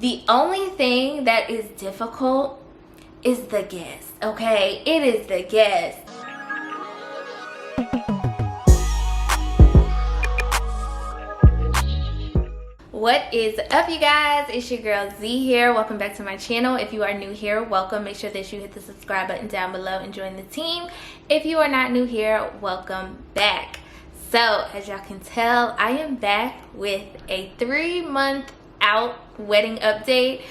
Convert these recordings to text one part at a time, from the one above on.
The only thing that is difficult is the guests, okay? It is the guests. What is up, you guys? It's your girl Z here. Welcome back to my channel. If you are new here, welcome. Make sure that you hit the subscribe button down below and join the team. If you are not new here, welcome back. So as y'all can tell, I am back with a 3-month out wedding update.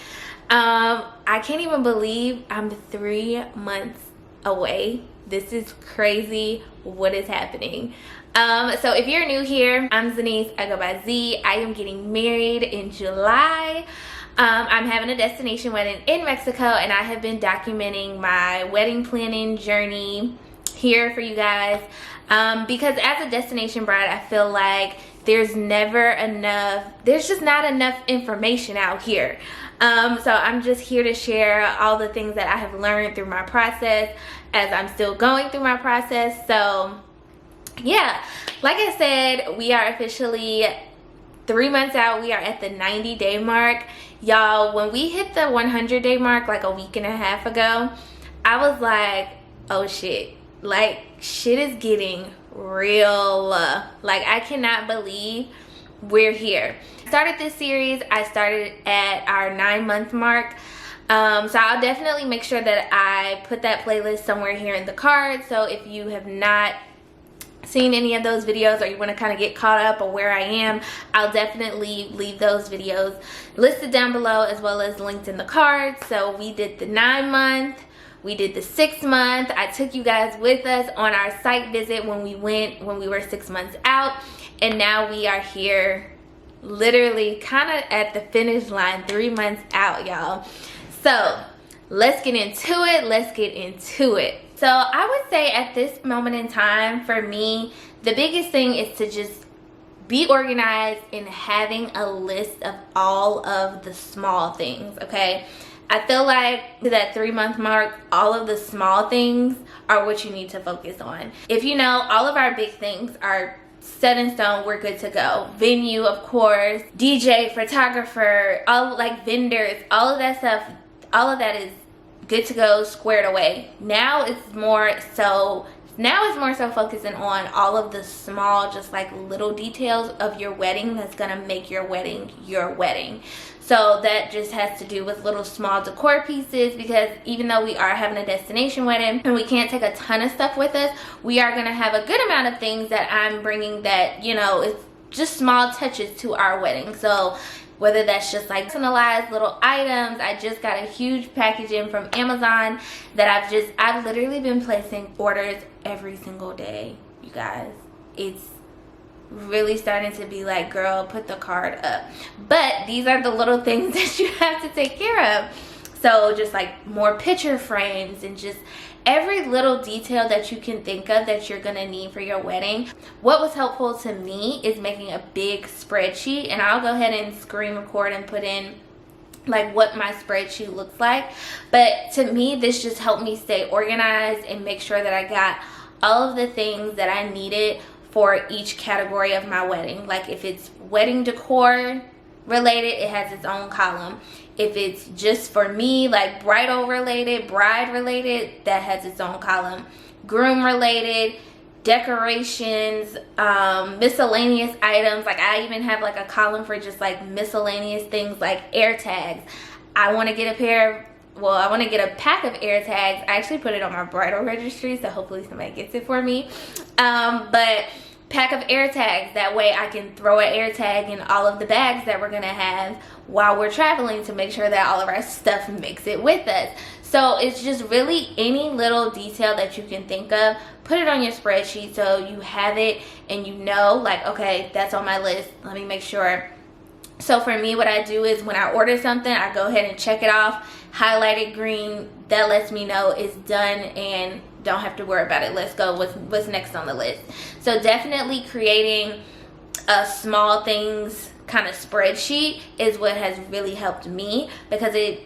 I can't even believe I'm 3 months away. This is crazy. What is happening? So if you're new here, I'm Zanice. I go by Z. I am getting married in July. I'm having a destination wedding in Mexico, and I have been documenting my wedding planning journey here for you guys, because as a destination bride, I feel like there's just not enough information out here. So I'm just here to share all the things that I have learned through my process as I'm still going through my process. So yeah, like I said, we are officially 3 months out. We are at the 90-day mark. Y'all, when we hit the 100-day mark like a week and a half ago, I was like, oh shit, like shit is getting real. Like I cannot believe we're here. Started this series, I started at our 9-month mark. So I'll definitely make sure that I put that playlist somewhere here in the card. So if you have not seen any of those videos, or you want to kind of get caught up on where I am, I'll definitely leave those videos listed down below as well as linked in the card. So we did the 9-month, we did the 6-month. I took you guys with us on our site visit when we were 6 months out, and now we are here literally kind of at the finish line, 3 months out, y'all. So let's get into it. So I would say at this moment in time, for me, the biggest thing is to just be organized in having a list of all of the small things, okay? I feel like to that 3-month mark, all of the small things are what you need to focus on. If you know, all of our big things are set in stone, we're good to go. Venue, of course, DJ, photographer, all like vendors, all of that stuff, all of that is good to go, squared away. Now it's more so focusing on all of the small, just like little details of your wedding that's gonna make your wedding your wedding. So that just has to do with little small decor pieces, because even though we are having a destination wedding and we can't take a ton of stuff with us, we are gonna have a good amount of things that I'm bringing that, you know, it's just small touches to our wedding. So whether that's just like personalized little items. I just got a huge package in from Amazon that I've literally been placing orders every single day, you guys. It's really starting to be like, girl, put the card up. But these are the little things that you have to take care of. So just like more picture frames and just every little detail that you can think of that you're gonna need for your wedding. What was helpful to me is making a big spreadsheet, and I'll go ahead and screen record and put in like what my spreadsheet looks like. But to me, this just helped me stay organized and make sure that I got all of the things that I needed for each category of my wedding. Like if it's wedding decor related, it has its own column. If it's just for me, like bridal related, bride related, that has its own column. Groom related, decorations, miscellaneous items. Like I even have like a column for just like miscellaneous things like air tags. I want to get a pack of air tags. I actually put it on my bridal registry, so hopefully somebody gets it for me. But pack of air tags, that way I can throw an air tag in all of the bags that we're gonna have while we're traveling to make sure that all of our stuff makes it with us. So it's just really any little detail that you can think of, put it on your spreadsheet so you have it and you know, like, okay, that's on my list, let me make sure. So for me, what I do is when I order something, I go ahead and check it off, highlight it green. That lets me know it's done and don't have to worry about it. Let's go. What's next on the list? So definitely creating a small things kind of spreadsheet is what has really helped me, because it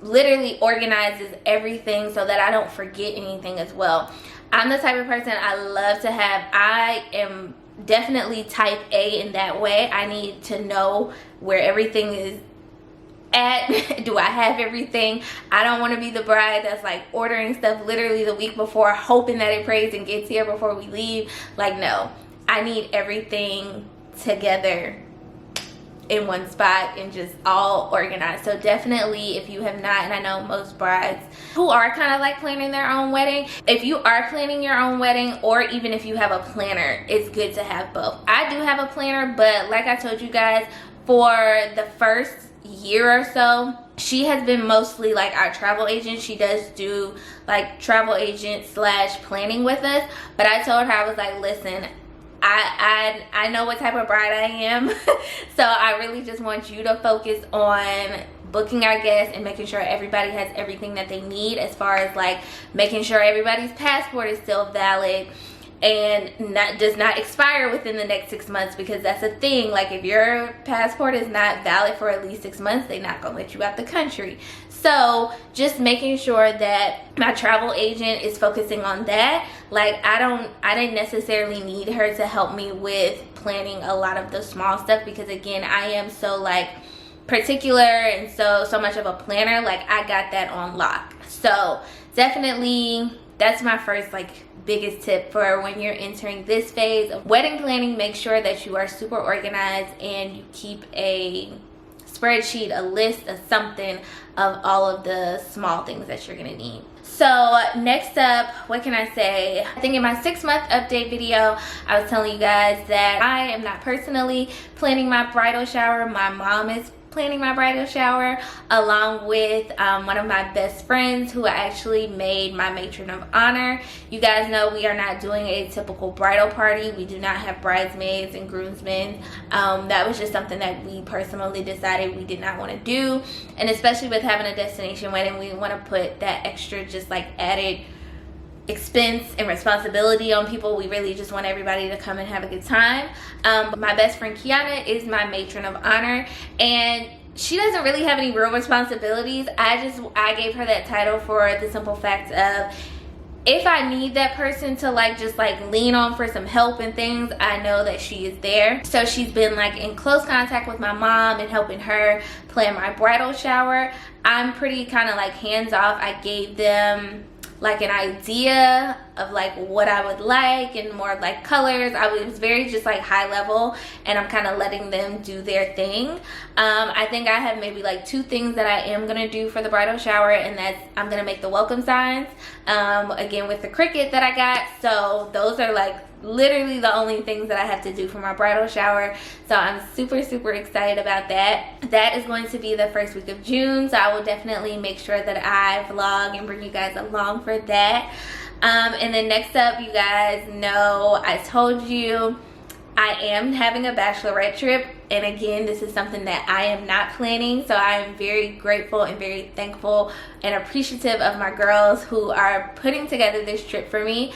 literally organizes everything so that I don't forget anything as well. I'm the type of person I am definitely type A in that way. I need to know where everything is at? Do I have everything? I don't want to be the bride that's like ordering stuff literally the week before, hoping that it prays and gets here before we leave. Like, no, I need everything together in one spot and just all organized. So definitely, if you have not, and I know most brides who are kind of like planning their own wedding, if you are planning your own wedding, or even if you have a planner, it's good to have both. I do have a planner, but like I told you guys, for the first year or so, she has been mostly like our travel agent. She does do like travel agent slash planning with us, but I told her, I was like, listen, I know what type of bride I am. So I really just want you to focus on booking our guests and making sure everybody has everything that they need, as far as like making sure everybody's passport is still valid and does not expire within the next 6 months, because that's a thing. Like, if your passport is not valid for at least 6 months, they're not gonna let you out the country. So just making sure that my travel agent is focusing on that. Like, I didn't necessarily need her to help me with planning a lot of the small stuff, because again, I am so like particular and so much of a planner. Like, I got that on lock. So definitely, that's my first like biggest tip for when you're entering this phase of wedding planning. Make sure that you are super organized and you keep a spreadsheet, a list of something of all of the small things that you're gonna need. So next up, what can I say? I think in my 6-month update video, I was telling you guys that I am not personally planning my bridal shower. My mom is planning my bridal shower, along with one of my best friends who actually made my matron of honor. You guys know we are not doing a typical bridal party. We do not have bridesmaids and groomsmen. That was just something that we personally decided we did not want to do, and especially with having a destination wedding, we want to put that extra just like added expense and responsibility on people. We really just want everybody to come and have a good time. My best friend Kiana is my matron of honor, and she doesn't really have any real responsibilities. I gave her that title for the simple fact of, if I need that person to like just like lean on for some help and things, I know that she is there. So she's been like in close contact with my mom and helping her plan my bridal shower. I'm pretty kind of like hands off. I gave them like an idea of like what I would like and more like colors. It was very just like high level, and I'm kind of letting them do their thing. I think I have maybe like 2 things that I am gonna do for the bridal shower, and that's I'm gonna make the welcome signs again with the Cricut that I got. So those are like literally the only things that I have to do for my bridal shower. So I'm super excited about that. That is going to be the first week of June, so I will definitely make sure that I vlog and bring you guys along for that. And then next up, you guys know I told you I am having a bachelorette trip, and again, this is something that I am not planning. So I am very grateful and very thankful and appreciative of my girls who are putting together this trip for me.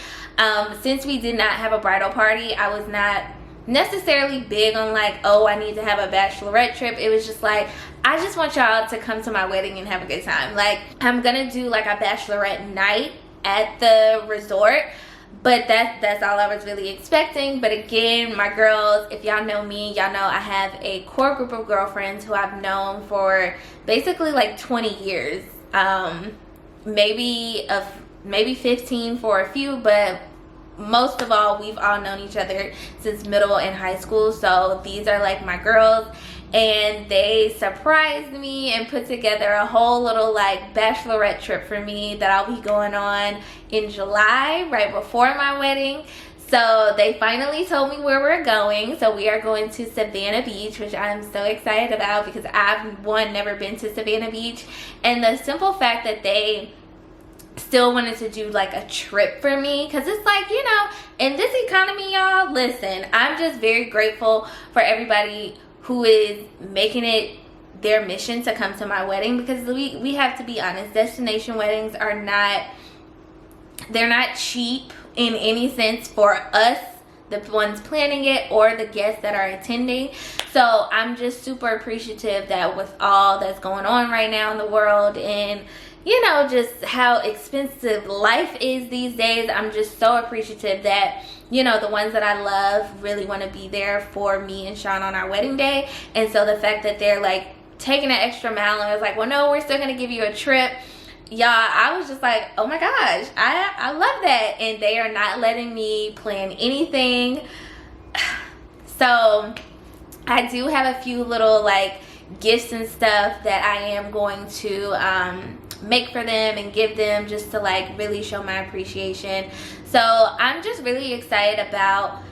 Since we did not have a bridal party, I was not necessarily big on like, oh, I need to have a bachelorette trip. It was just like, I just want y'all to come to my wedding and have a good time. Like, I'm gonna do like a bachelorette night at the resort, but that's all I was really expecting. But again, my girls, if y'all know me, y'all know I have a core group of girlfriends who I've known for basically like 20 years, maybe 15 for a few, but most of all, we've all known each other since middle and high school. So these are like my girls, and they surprised me and put together a whole little like bachelorette trip for me that I'll be going on in July, right before my wedding. So they finally told me where we're going. So we are going to Savannah Beach, which I'm so excited about, because I've never been to Savannah Beach, and the simple fact that they still wanted to do like a trip for me, because it's like, you know, in this economy, y'all, listen, I'm just very grateful for everybody who is making it their mission to come to my wedding, because we have to be honest, destination weddings are they're not cheap in any sense for us, the ones planning it, or the guests that are attending. So I'm just super appreciative that with all that's going on right now in the world, and you know, just how expensive life is these days, I'm just so appreciative that, you know, the ones that I love really want to be there for me and Sean on our wedding day. And so the fact that they're like taking an extra mile and was like, well, no, we're still gonna give you a trip. Y'all, I was just like, oh my gosh, I love that. And they are not letting me plan anything. So I do have a few little like gifts and stuff that I am going to make for them and give them, just to like really show my appreciation. So I'm just really excited about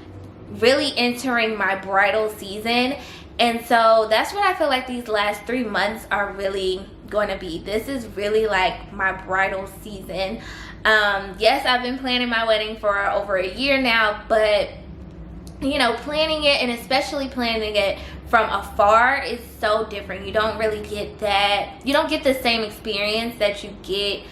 really entering my bridal season. And so that's what I feel like these last 3 months are really going to be. This is really like my bridal season. Yes, I've been planning my wedding for over a year now, but you know, planning it, and especially planning it from afar, is so different. You don't really get that, you don't get the same experience that you get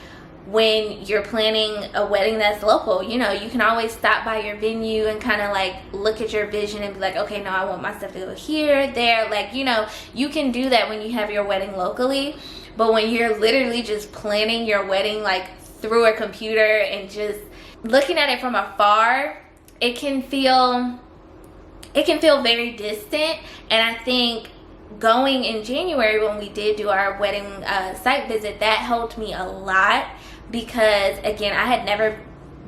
when you're planning a wedding that's local. You know, you can always stop by your venue and kind of like look at your vision and be like, okay, no, I want my stuff to go here, there. Like, you know, you can do that when you have your wedding locally. But when you're literally just planning your wedding like through a computer and just looking at it from afar, it can feel very distant. And I think going in January, when we did do our wedding site visit, that helped me a lot, because again, I had never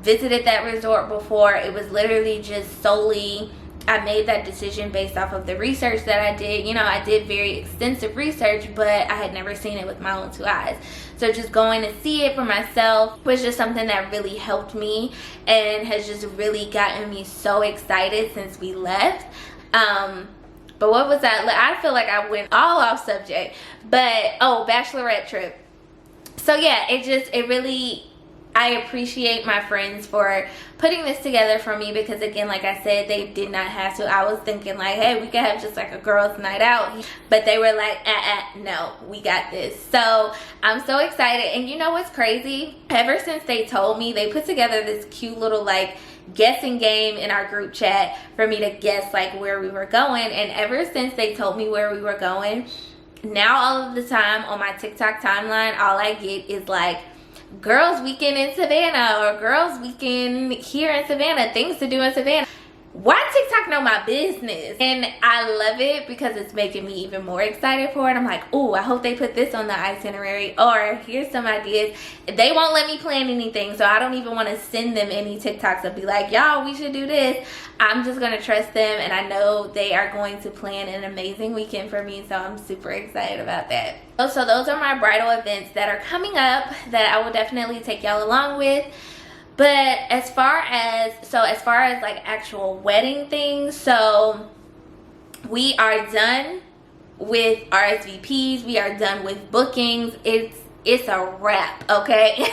visited that resort before. It was literally just solely, I made that decision based off of the research that I did. You know, I did very extensive research, but I had never seen it with my own 2 eyes. So just going to see it for myself was just something that really helped me and has just really gotten me so excited since we left. But what was that? I feel like I went all off subject. But, oh, bachelorette trip. So yeah, it really, I appreciate my friends for putting this together for me, because again, like I said, they did not have to. I was thinking like, hey, we could have just like a girls' night out, but they were like, no, we got this. So I'm so excited. And you know what's crazy? Ever since they told me, they put together this cute little like guessing game in our group chat for me to guess like where we were going. And ever since they told me where we were going, now all of the time on my TikTok timeline, all I get is like girls weekend in Savannah, or girls weekend here in Savannah, things to do in Savannah. Why TikTok know my business? And I love it because it's making me even more excited for it. I'm like, oh, I hope they put this on the itinerary, or here's some ideas. They won't let me plan anything, so I don't even want to send them any TikToks and be like, y'all, we should do this. I'm just gonna trust them, and I know they are going to plan an amazing weekend for me, so I'm super excited about that. So those are my bridal events that are coming up that I will definitely take y'all along with. But as far as like actual wedding things, so we are done with RSVPs, we are done with bookings. It's a wrap, okay?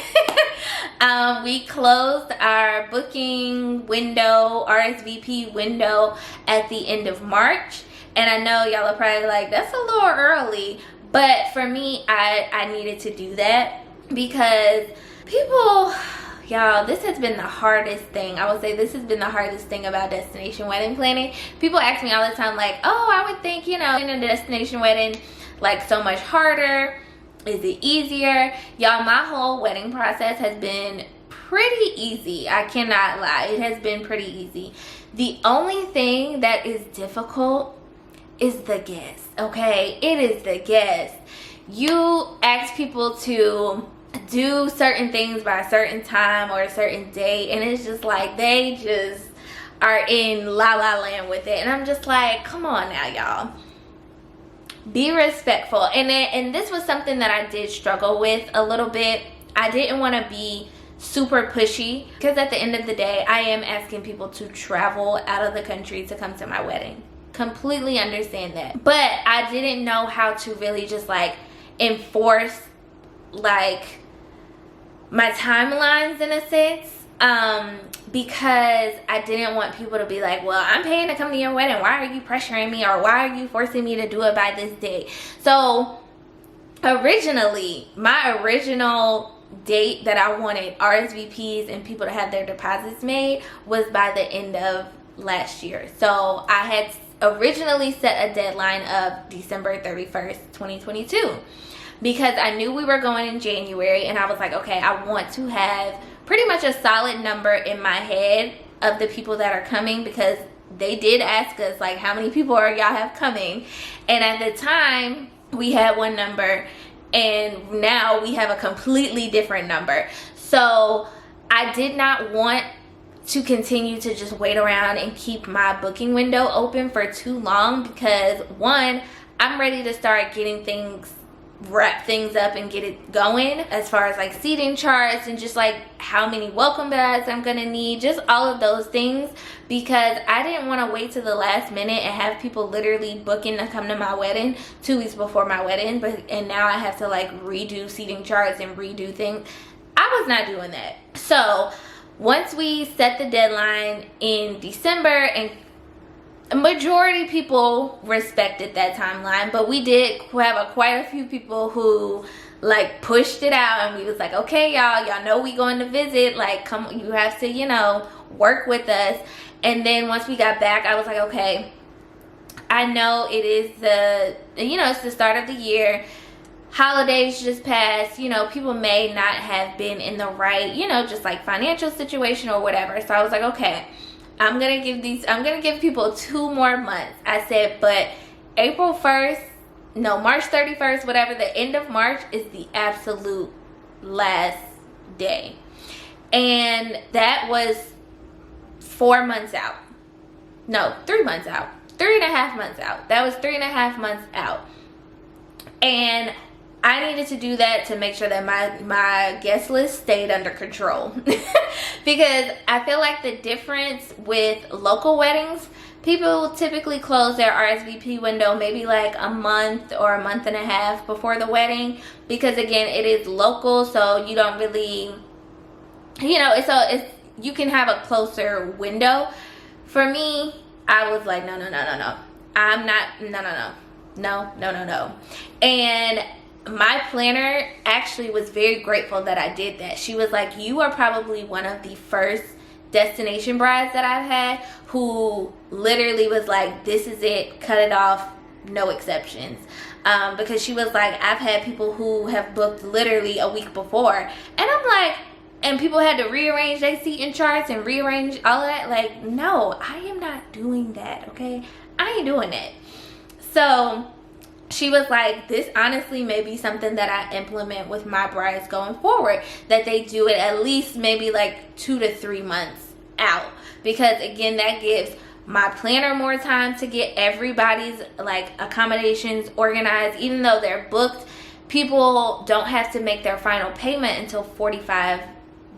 We closed our booking window, RSVP window, at the end of March. And I know y'all are probably like, that's a little early. But for me, I needed to do that because people... Y'all, this has been the hardest thing. I would say this has been the hardest thing about destination wedding planning. People ask me all the time like, oh, I would think, you know, in a destination wedding, like so much harder. Is it easier? Y'all, my whole wedding process has been pretty easy. I cannot lie. It has been pretty easy. The only thing that is difficult is the guests, okay? It is the guests. You ask people to do certain things by a certain time or a certain date, and it's just like they just are in la la land with it, and I'm just like, come on now, y'all, be respectful. And this was something that I did struggle with a little bit. I didn't want to be super pushy, because at the end of the day, I am asking people to travel out of the country to come to my wedding. Completely understand that, but I didn't know how to really just like enforce like my timelines in a sense, because I didn't want people to be like, well, I'm paying to come to your wedding, why are you pressuring me, or why are you forcing me to do it by this date? So originally, my original date that I wanted RSVPs and people to have their deposits made was by the end of last year. So I had originally set a deadline of December 31st, 2022. Because I knew we were going in January, and I was like, okay, I want to have pretty much a solid number in my head of the people that are coming, because they did ask us like, how many people are y'all have coming? And at the time, we had one number and now we have a completely different number. So I did not want to continue to just wait around and keep my booking window open for too long, because one, I'm ready to start getting things, wrap things up and get it going as far as like seating charts and just like how many welcome bags I'm gonna need, just all of those things, because I didn't want to wait to the last minute and have people literally booking to come to my wedding 2 weeks before my wedding, and now I have to like redo seating charts and redo things. I was not doing that. So once we set the deadline in December, and a majority people respected that timeline, but we did have quite a few people who like pushed it out, and we was like, okay, y'all know we going to visit, like, come, you have to, you know, work with us. And then once we got back, I was like, okay, I know it is it's the start of the year, holidays just passed, you know, people may not have been in the right, you know, just like financial situation or whatever. So I was like, okay, I'm gonna give people 2 more months. I said, but March 31st, whatever, the end of March is the absolute last day. And that was 4 months out. No, 3 months out. 3.5 months out. That was 3.5 months out. And I needed to do that to make sure that my guest list stayed under control. Because I feel like the difference with local weddings, people typically close their RSVP window maybe like a month or a month and a half before the wedding, because again, it is local, so you don't really, you know, it's you can have a closer window. For me, I was like, no. I'm not, no. And my planner actually was very grateful that I did that. She was like, you are probably one of the first destination brides that I've had who literally was like, this is it, cut it off, no exceptions. Because she was like, I've had people who have booked literally a week before, and I'm like, and people had to rearrange their seating charts and rearrange all of that. Like, no, I am not doing that, okay? I ain't doing that. So she was like, this honestly may be something that I implement with my brides going forward, that they do it at least maybe like 2 to 3 months out, because again, that gives my planner more time to get everybody's like accommodations organized. Even though they're booked, people don't have to make their final payment until 45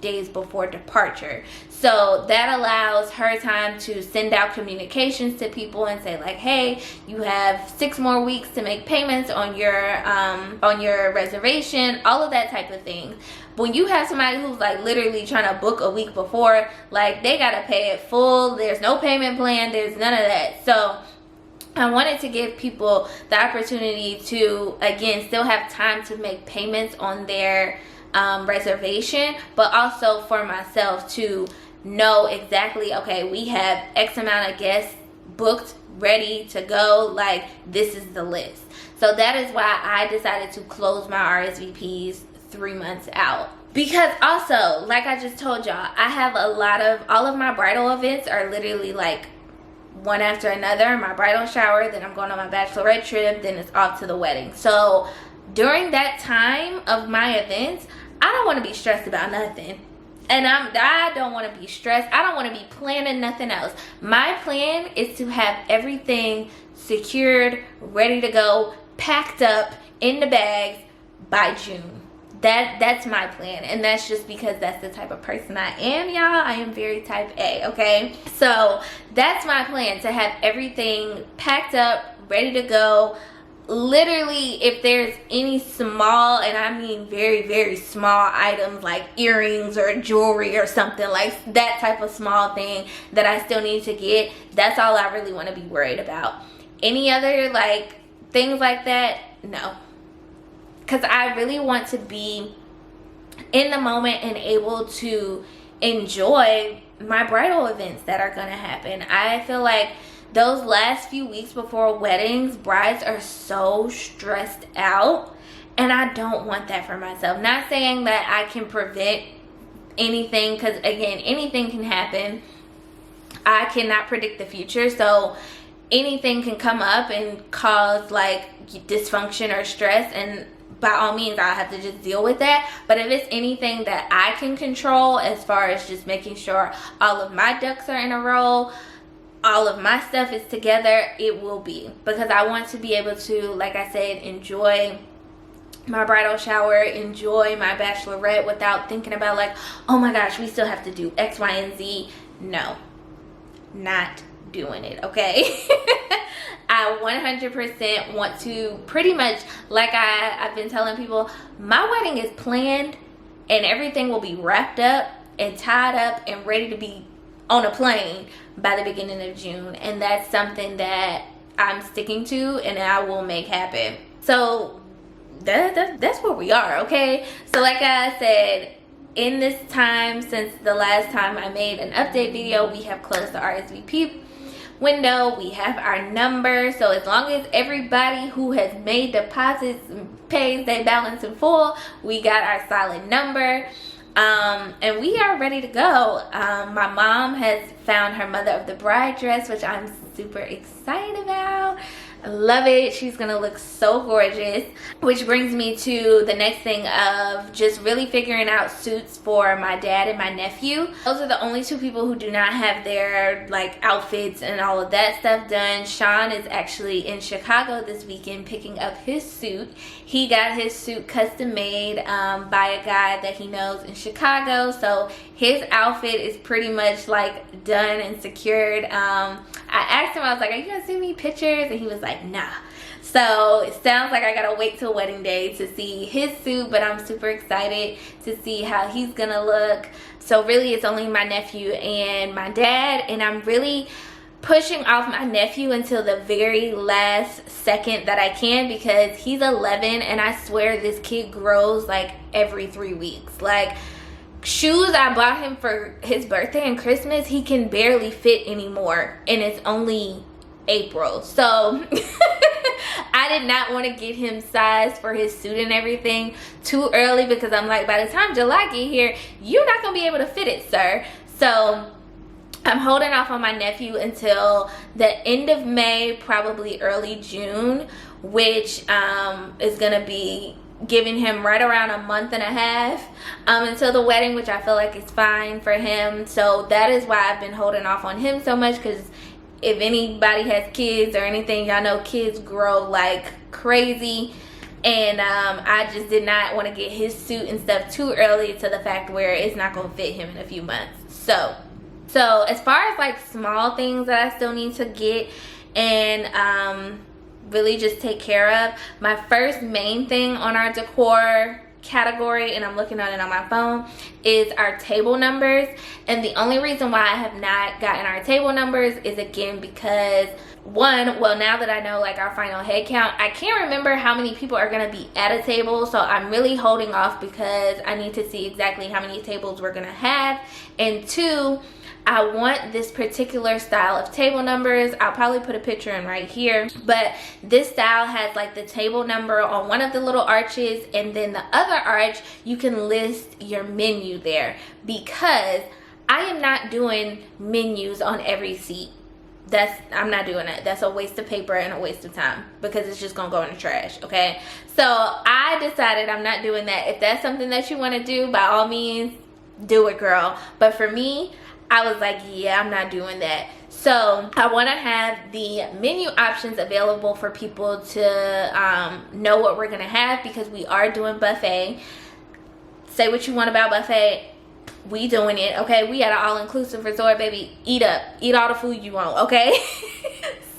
days before departure. So that allows her time to send out communications to people and say like, hey, you have 6 more weeks to make payments on your reservation, all of that type of thing. When you have somebody who's like literally trying to book a week before, like they gotta pay it full, there's no payment plan, there's none of that. So I wanted to give people the opportunity to, again, still have time to make payments on their reservation, but also for myself to know exactly, okay, we have X amount of guests booked, ready to go, like this is the list. So that is why I decided to close my RSVPs 3 months out. Because also, like I just told y'all, I have all of my bridal events are literally like one after another. My bridal shower, then I'm going on my bachelorette trip, then it's off to the wedding. So during that time of my events, I don't want to be stressed about nothing. And I don't want to be stressed. I don't want to be planning nothing else. My plan is to have everything secured, ready to go, packed up in the bags by June. That's my plan, and that's just because that's the type of person I am, y'all. I am very type A, okay? So that's my plan, to have everything packed up, ready to go. Literally, if there's any small, and I mean very, very small items like earrings or jewelry or something like that type of small thing that I still need to get, that's all I really want to be worried about. Any other like things like that, no. Because I really want to be in the moment and able to enjoy my bridal events that are going to happen. I feel like those last few weeks before weddings, brides are so stressed out, and I don't want that for myself. Not saying that I can prevent anything, because again, anything can happen. I cannot predict the future, so anything can come up and cause like dysfunction or stress, and by all means I'll have to just deal with that. But if it's anything that I can control, as far as just making sure all of my ducks are in a row, all of my stuff is together, it will be, because I want to be able to, like I said, enjoy my bridal shower, enjoy my bachelorette without thinking about like, oh my gosh, we still have to do X, Y, and Z. No, not doing it, okay? I 100% want to, pretty much, like I've been telling people, my wedding is planned and everything will be wrapped up and tied up and ready to be on a plane by the beginning of June. And that's something that I'm sticking to and I will make happen. So that's where we are, okay? So like I said, in this time since the last time I made an update video, we have closed the RSVP window. We have our number, so as long as everybody who has made deposits pays their balance in full, we got our solid number. And we are ready to go. My mom has found her mother of the bride dress, which I'm super excited about. I love it. She's gonna look so gorgeous, which brings me to the next thing of just really figuring out suits for my dad and my nephew. Those are the only two people who do not have their like outfits and all of that stuff done. Sean is actually in Chicago this weekend picking up his suit. He got his suit custom made by a guy that he knows in Chicago, so his outfit is pretty much like done and secured. I asked him, I was like, are you gonna send me pictures? And he was like, nah. So it sounds like I gotta wait till wedding day to see his suit, but I'm super excited to see how he's gonna look. So really it's only my nephew and my dad, and I'm really pushing off my nephew until the very last second that I can, because he's 11 and I swear this kid grows like every 3 weeks. Like, shoes I bought him for his birthday and Christmas, he can barely fit anymore, and it's only April. So I did not want to get him sized for his suit and everything too early, because I'm like, by the time July get here, you're not gonna be able to fit it, sir. So I'm holding off on my nephew until the end of May, probably early June, which is gonna be giving him right around a month and a half until the wedding, which I feel like is fine for him. So that is why I've been holding off on him so much, because if anybody has kids or anything, y'all know kids grow like crazy, and I just did not want to get his suit and stuff too early, to the fact where it's not going to fit him in a few months. So as far as like small things that I still need to get and really just take care of, my first main thing on our decor category, and I'm looking at it on my phone, is our table numbers. And the only reason why I have not gotten our table numbers is, again, because one, well, now that I know like our final head count, I can't remember how many people are going to be at a table, so I'm really holding off because I need to see exactly how many tables we're going to have. And two, I want this particular style of table numbers. I'll probably put a picture in right here, but this style has like the table number on one of the little arches, and then the other arch you can list your menu there, because I am not doing menus on every seat. I'm not doing that. That's a waste of paper and a waste of time, because it's just gonna go in the trash, okay? So I decided I'm not doing that. If that's something that you want to do, by all means do it, girl. But for me, I was like, yeah, I'm not doing that. So I want to have the menu options available for people to know what we're gonna have, because we are doing buffet. Say what you want about buffet, we doing it, okay? We at an all-inclusive resort, baby. Eat up, eat all the food you want, okay?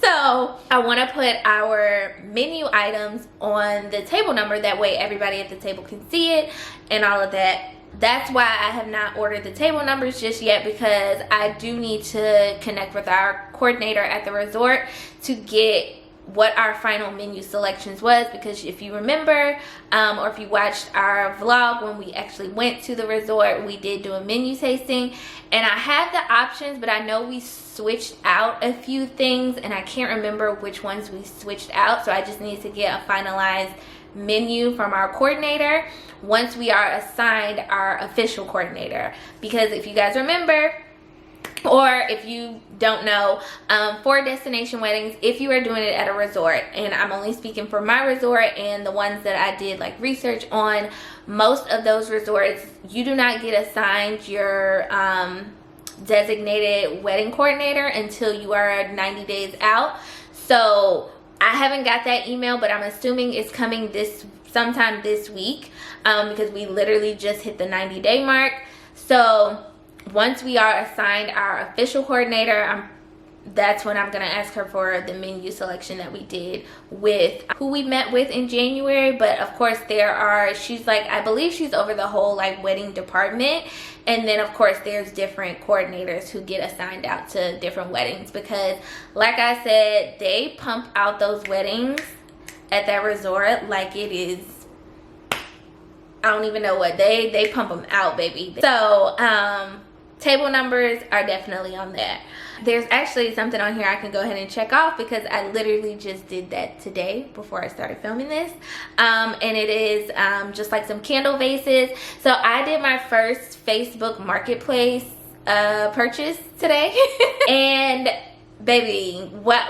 So I want to put our menu items on the table number, that way everybody at the table can see it and all of that. That's why I have not ordered the table numbers just yet, because I do need to connect with our coordinator at the resort to get what our final menu selections was, because if you remember, or if you watched our vlog when we actually went to the resort, we did do a menu tasting, and I have the options, but I know we switched out a few things and I can't remember which ones we switched out. So I just need to get a finalized menu from our coordinator once we are assigned our official coordinator, because if you guys remember, Or if you don't know, for destination weddings, if you are doing it at a resort, and I'm only speaking for my resort and the ones that I did like research on, most of those resorts, you do not get assigned your designated wedding coordinator until you are 90 days out. So I haven't got that email, but I'm assuming it's coming sometime this week, because we literally just hit the 90-day mark. So once we are assigned our official coordinator, that's when I'm gonna ask her for the menu selection that we did with who we met with in January. But of course she's like, I believe she's over the whole like wedding department, and then of course there's different coordinators who get assigned out to different weddings, because like I said, they pump out those weddings at that resort like it is, I don't even know what, they pump them out, baby. So table numbers are definitely on there. There's actually something on here I can go ahead and check off, because I literally just did that today before I started filming this. And it is just like some candle vases. So I did my first Facebook Marketplace purchase today. And baby, what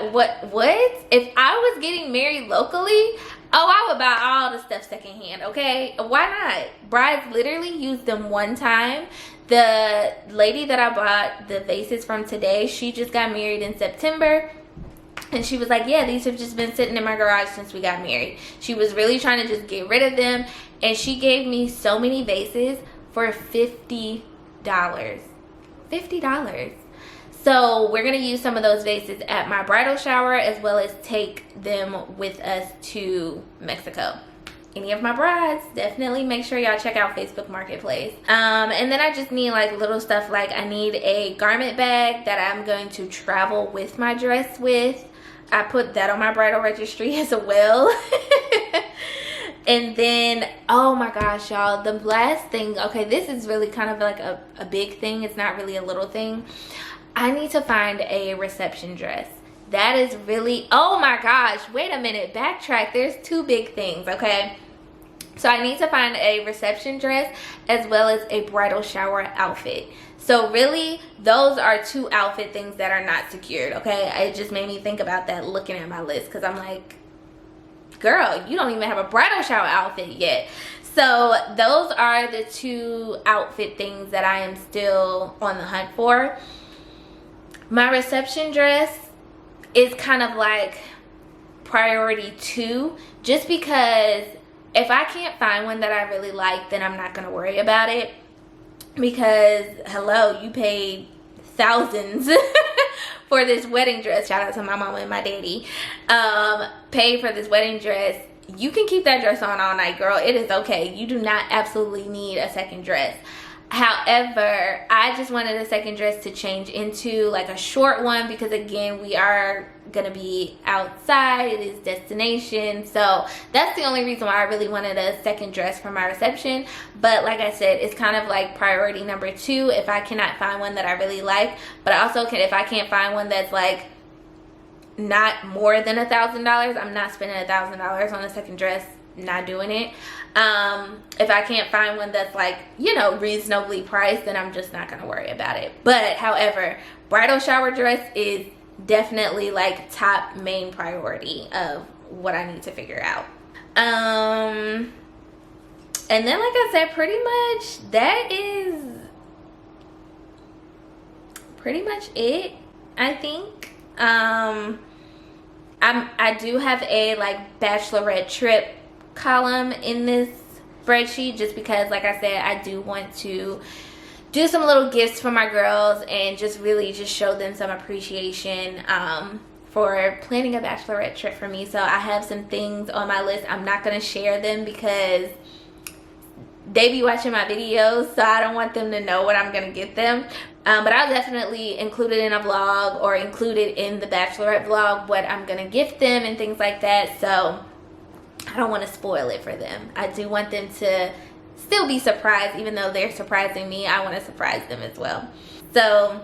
if I was getting married locally, I would buy all the stuff secondhand, okay? Why not? Brides literally used them one time. The lady that I bought the vases from today, she just got married in September, and she was like, yeah, these have just been sitting in my garage since we got married. She was really trying to just get rid of them, and she gave me so many vases for $50. $50. So we're gonna use some of those vases at my bridal shower, as well as take them with us to Mexico. Any of my brides, definitely make sure y'all check out Facebook Marketplace. And then I just need like little stuff, like I need a garment bag that I'm going to travel with my dress with. I put that on my bridal registry as well. And then, oh my gosh, y'all, the last thing, okay, this is really kind of like a big thing. It's not really a little thing. I need to find a reception dress. That is really, oh my gosh, wait a minute, backtrack. There's two big things, okay? So I need to find a reception dress as well as a bridal shower outfit. So really, those are two outfit things that are not secured, okay? It just made me think about that looking at my list, because I'm like, girl, you don't even have a bridal shower outfit yet. So those are the two outfit things that I am still on the hunt for. My reception dress is kind of like priority 2, just because if I can't find one that I really like, then I'm not going to worry about it, because hello, you paid thousands for this wedding dress. Shout out to my mama and my daddy. Paid for this wedding dress. You can keep that dress on all night, girl. It is okay. You do not absolutely need a second dress. However, I just wanted a second dress to change into like a short one, because again, we are gonna be outside. It is destination, so that's the only reason why I really wanted a second dress for my reception. But like I said, it's kind of like priority number 2 if I cannot find one that I really like. But I also can, if I can't find one that's like not more than $1,000, I'm not spending $1,000 on a second dress. Not doing it. If I can't find one that's like, you know, reasonably priced, then I'm just not gonna worry about it. But however, bridal shower dress is definitely like top main priority of what I need to figure out. And then like I said, pretty much that is pretty much it, I think. I do have a like bachelorette trip column in this spreadsheet, just because like I said, I do want to do some little gifts for my girls and just really just show them some appreciation for planning a bachelorette trip for me. So I have some things on my list. I'm not going to share them because they be watching my videos, so I don't want them to know what I'm going to get them. But I'll definitely include it in a vlog, or include it in the bachelorette vlog, what I'm going to gift them and things like that. So I don't want to spoil it for them. I do want them to still be surprised. Even though they're surprising me, I want to surprise them as well. So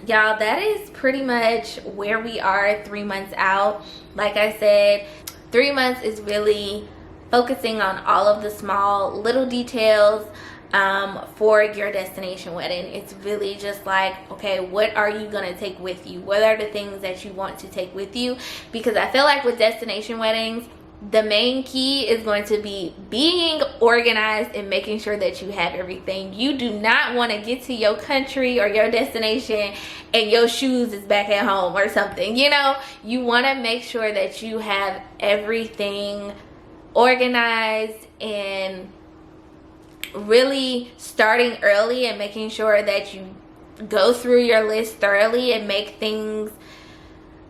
y'all, that is pretty much where we are 3 months out. Like I said, 3 months is really focusing on all of the small little details. for your destination wedding. It's really just like, okay, what are you gonna take with you? What are the things that you want to take with you? Because I feel like with destination weddings, the main key is going to be being organized and making sure that you have everything. You do not want to get to your country or your destination and your shoes is back at home or something. You know, you want to make sure that you have everything organized, and really starting early and making sure that you go through your list thoroughly and make things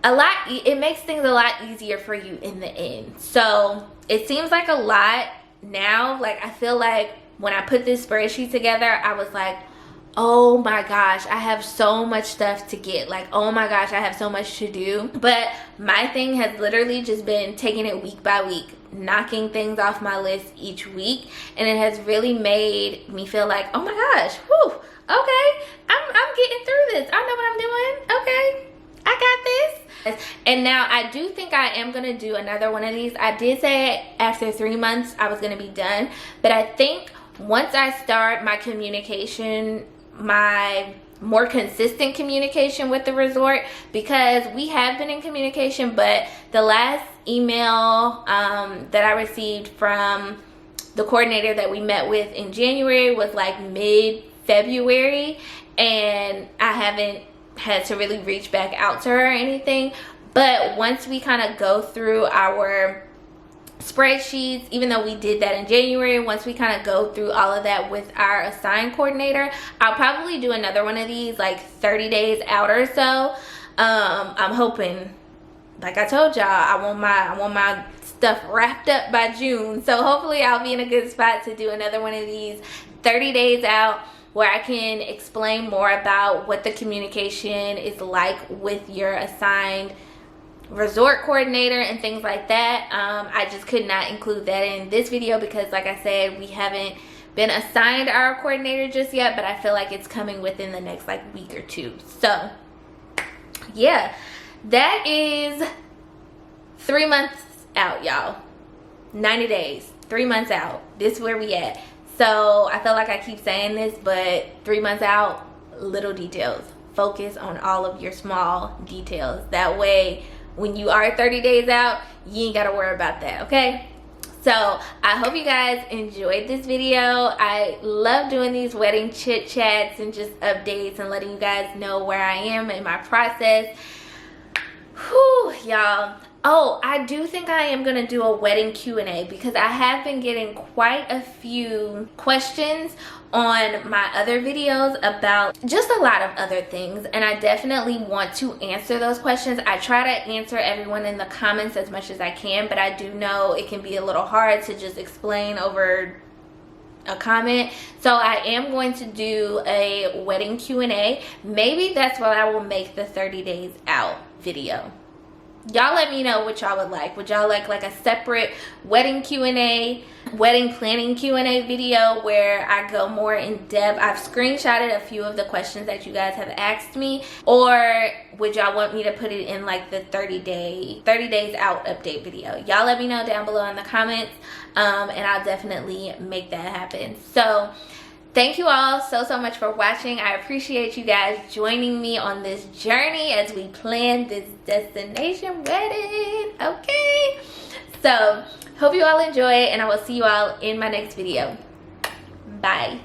it makes things a lot easier for you in the end. So it seems like a lot now. Like, I feel like when I put this spreadsheet together, I was like, oh my gosh, I have so much stuff to get. Like, oh my gosh, I have so much to do. But my thing has literally just been taking it week by week, knocking things off my list each week, and it has really made me feel like, oh my gosh, whew, okay, I'm getting through this. I know what I'm doing. Okay, I got this. And now I do think I am going to do another one of these. I did say after 3 months I was going to be done, but I think once I start my communication, my more consistent communication with the resort, because we have been in communication, but the last email that I received from the coordinator that we met with in January was like mid-February, and I haven't had to really reach back out to her or anything. But once we kind of go through our spreadsheets, even though we did that in January, once we kind of go through all of that with our assigned coordinator, I'll probably do another one of these like 30 days out or so. I'm hoping, like I told y'all, I want my stuff wrapped up by June, so hopefully I'll be in a good spot to do another one of these 30 days out, where I can explain more about what the communication is like with your assigned resort coordinator and things like that. I just could not include that in this video because, like I said, we haven't been assigned our coordinator just yet, but I feel like it's coming within the next like week or two. So yeah, that is 3 months out, y'all. 90 days, 3 months out. This is where we at. So I feel like I keep saying this, but 3 months out, little details. Focus on all of your small details. That way, when you are 30 days out, you ain't got to worry about that, okay? So I hope you guys enjoyed this video. I love doing these wedding chit chats and just updates and letting you guys know where I am in my process. Whew, y'all. Oh, I do think I am going to do a wedding Q&A because I have been getting quite a few questions on my other videos about just a lot of other things, and I definitely want to answer those questions. I try to answer everyone in the comments as much as I can, but I do know it can be a little hard to just explain over a comment. So I am going to do a wedding Q&A. Maybe that's what I will make the 30 days out video. Y'all let me know what y'all would like. Would y'all like a separate wedding Q&A, wedding planning Q&A video where I go more in depth? I've screenshotted a few of the questions that you guys have asked me. Or would y'all want me to put it in like the 30 days out update video? Y'all let me know down below in the comments, and I'll definitely make that happen. So thank you all so much for watching. I appreciate you guys joining me on this journey as we plan this destination wedding, okay? So hope you all enjoy, and I will see you all in my next video. Bye.